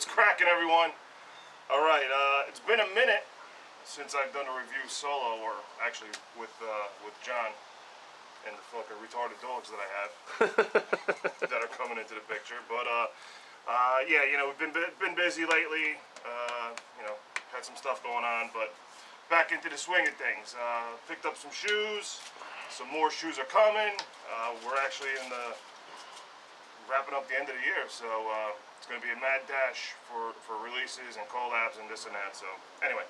What's cracking, everyone? All right, it's been a minute since I've done a review solo, or actually with John and the fucking retarded dogs that I have that are coming into the picture. But yeah, you know, we've been busy lately. You know, had some stuff going on, but back into the swing of things. Picked up some shoes. Some more shoes are coming. We're actually in the wrapping up the end of the year, so it's going to be a mad dash for releases and collabs and this and that. So anyway,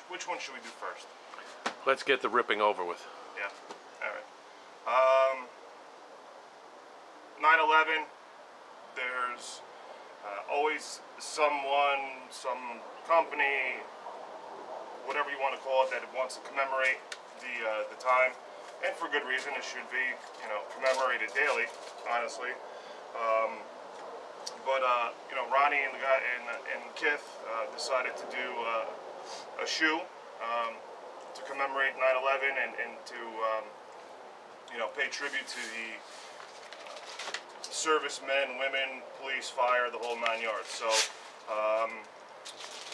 which one should we do first? Let's get the ripping over with. Yeah. All right. 9/11. There's always someone, some company, whatever you want to call it, that wants to commemorate the time, and for good reason. It should be, you know, commemorated daily, honestly. But you know, Ronnie and the guy and Kith decided to do a shoe to commemorate 9/11 and to you know, pay tribute to the servicemen, women, police, fire, the whole 9 yards. So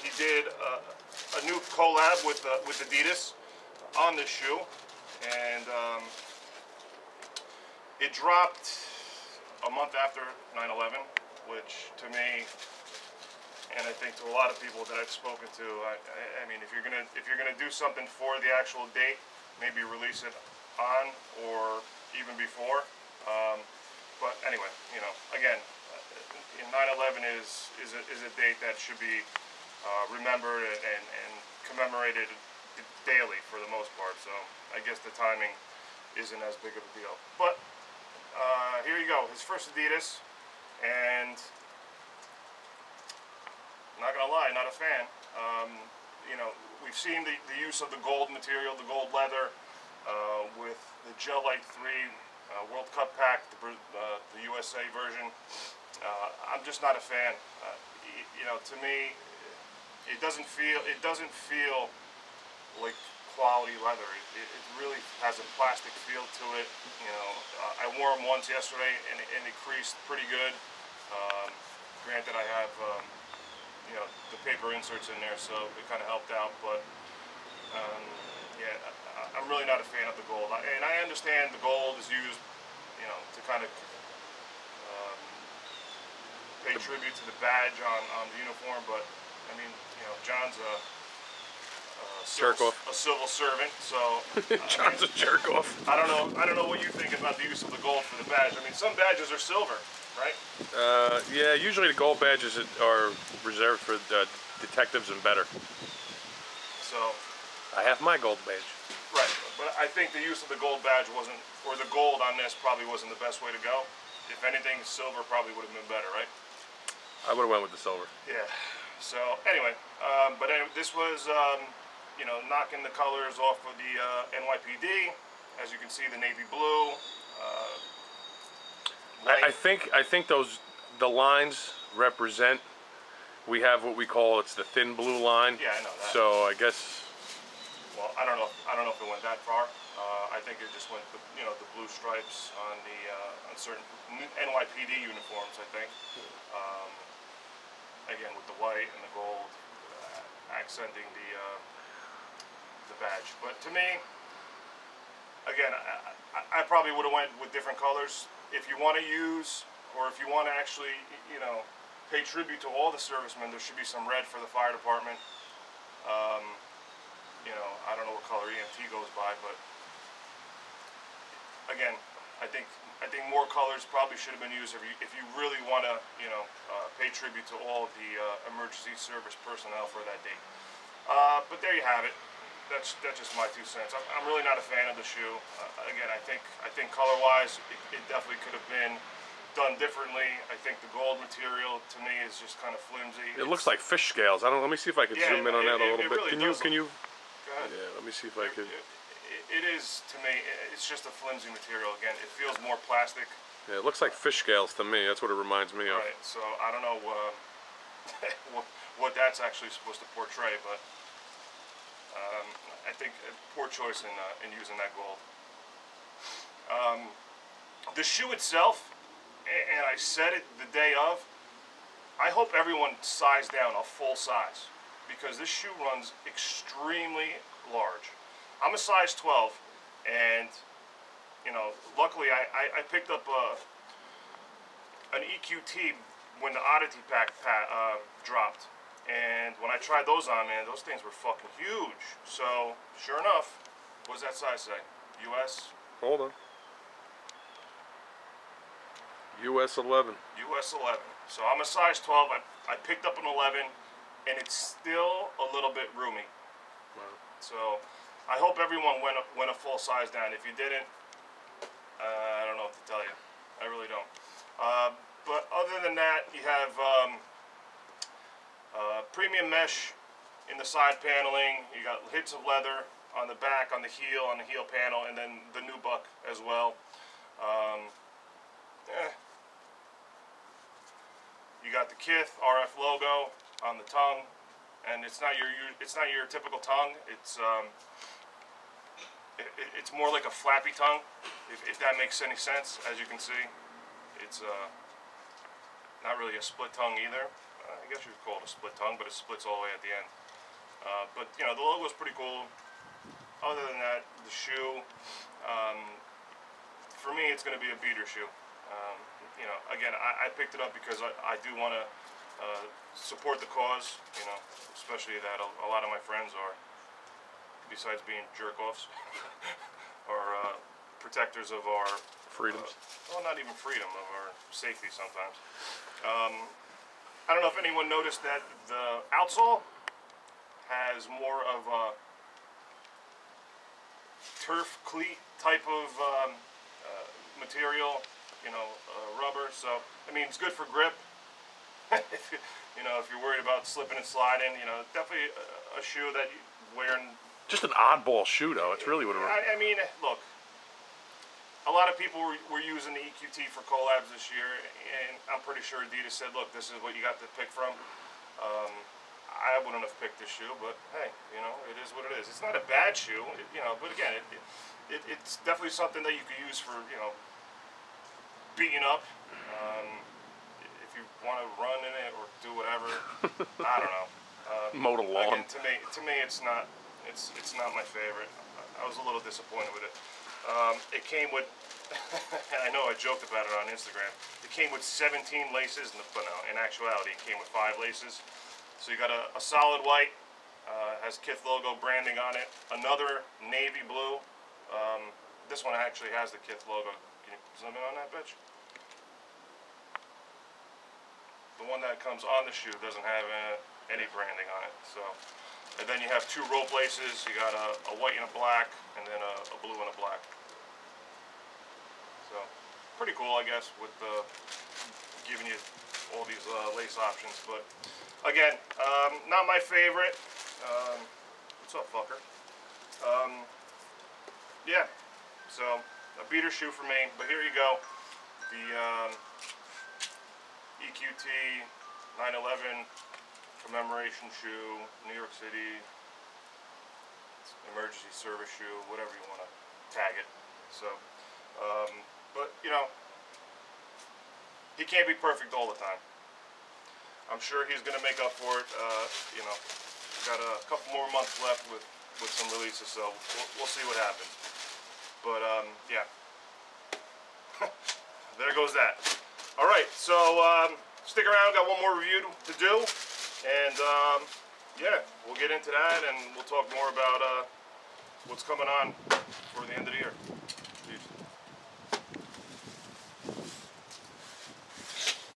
he did a new collab with Adidas on this shoe, and it dropped a month after 9/11, which to me, and I think to a lot of people that I've spoken to, I mean, if you're gonna do something for the actual date, maybe release it on or even before. But anyway, you know, again, 9/11 is a date that should be remembered and commemorated daily for the most part. So I guess the timing isn't as big of a deal. But here you go, his first Adidas, and not gonna lie, not a fan. You know, we've seen the use of the gold material, the gold leather, with the Gel Light 3 World Cup pack, the USA version. I'm just not a fan. You know, to me, it doesn't feel like quality leather. It really has a plastic feel to it. You know, I wore them once yesterday, and it creased pretty good. Granted, I have you know, the paper inserts in there, so it kind of helped out. But yeah, I'm really not a fan of the gold. And I understand the gold is used, you know, to kind of pay tribute to the badge on the uniform. But I mean, you know, John's a civil servant, so John's a jerk off. I don't know what you think about the use of the gold for the badge. I mean, some badges are silver, right? Yeah, usually the gold badges are reserved for detectives and better. So I have my gold badge. right, but I think the use of the gold badge wasn't, or the gold on this probably wasn't the best way to go. If anything, silver probably would have been better, right? I would have went with the silver. Yeah. So anyway, but anyway, this was you know, knocking the colors off of the NYPD. As you can see, the navy blue. I think the lines represent. We have what we call, it's the thin blue line. Yeah, I know that. So I guess. Well, I don't know if it went that far. I think it just went the, you know, the blue stripes on the on certain NYPD uniforms, I think. Again, with the white and the gold accenting the badge. But to me, again, I probably would have went with different colors. If you want to use, or if you want to actually, you know, pay tribute to all the servicemen, there should be some red for the fire department. You know, I don't know what color EMT goes by, but again, I think more colors probably should have been used if you really want to, you know, pay tribute to all of the emergency service personnel for that date. But there you have it. That's just my 2 cents. I'm really not a fan of the shoe. Again, I think color-wise, it definitely could have been done differently. I think the gold material to me is just kind of flimsy. It looks like fish scales. Let me see if I can zoom in on that a little bit. Really can you? Go ahead. Yeah, let me see if I could. It is, to me, it's just a flimsy material. Again, it feels more plastic. Yeah, it looks like fish scales to me. That's what it reminds me of. Right. So I don't know what that's actually supposed to portray, but I think a poor choice in using that gold. The shoe itself, and I said it the day of, I hope everyone sized down a full size, because this shoe runs extremely large. I'm a size 12, and you know, luckily I picked up an EQT when the Oddity Pack dropped, and when I tried those on, man, those things were fucking huge. So sure enough, what does that size say? US? Hold on. US 11. US 11. So I'm a size 12. I picked up an 11, and it's still a little bit roomy. Wow. So I hope everyone went a full size down. If you didn't, I don't know what to tell you. I really don't. But other than that, you have premium mesh in the side paneling. You got hits of leather on the back, on the heel panel, and then the nubuck as well. You got the Kith RF logo on the tongue, and it's not your typical tongue. It's it's more like a flappy tongue, if that makes any sense. As you can see, it's not really a split tongue either. I guess you could call it a split tongue, but it splits all the way at the end. But you know, the logo is pretty cool. Other than that, the shoe, for me, it's going to be a beater shoe. You know, again, I picked it up because I do want to support the cause, you know, especially that a lot of my friends are, besides being jerk-offs, are protectors of our freedoms. Well, not even freedom, of our safety sometimes. I don't know if anyone noticed that the outsole has more of a turf cleat type of material, you know, rubber. So I mean, it's good for grip. if you're worried about slipping and sliding, you know, definitely a shoe that you wear. Just an oddball shoe, though. It's really what it is. I mean, look, a lot of people were using the EQT for collabs this year, and I'm pretty sure Adidas said, look, this is what you got to pick from. I wouldn't have picked this shoe, but hey, you know, it is what it is. It's not a bad shoe, you know, but again, it's definitely something that you could use for, you know, beating up. If you want to run in it or do whatever, I don't know. Mow the lawn. Again, to me, it's not my favorite. I was a little disappointed with it. It came with, I know I joked about it on Instagram, it came with 17 laces, but no, in actuality it came with 5 laces. So you got a solid white, has Kith logo branding on it, another navy blue. This one actually has the Kith logo. Can you zoom in on that bitch? The one that comes on the shoe doesn't have any branding on it. So, and then you have 2 rope laces. You got a white and a black, and then a blue and a black. So, pretty cool, I guess, with giving you all these lace options. But again, not my favorite. What's up, fucker? Yeah, so a beater shoe for me. But here you go, the EQT 911 commemoration shoe, New York City emergency service shoe, whatever you want to tag it. So, but you know, he can't be perfect all the time. I'm sure he's going to make up for it. You know, got a couple more months left with some releases, so we'll see what happens. But yeah, there goes that. All right, so stick around. Got one more review to do, and yeah, we'll get into that, and we'll talk more about what's coming on for the end of the year.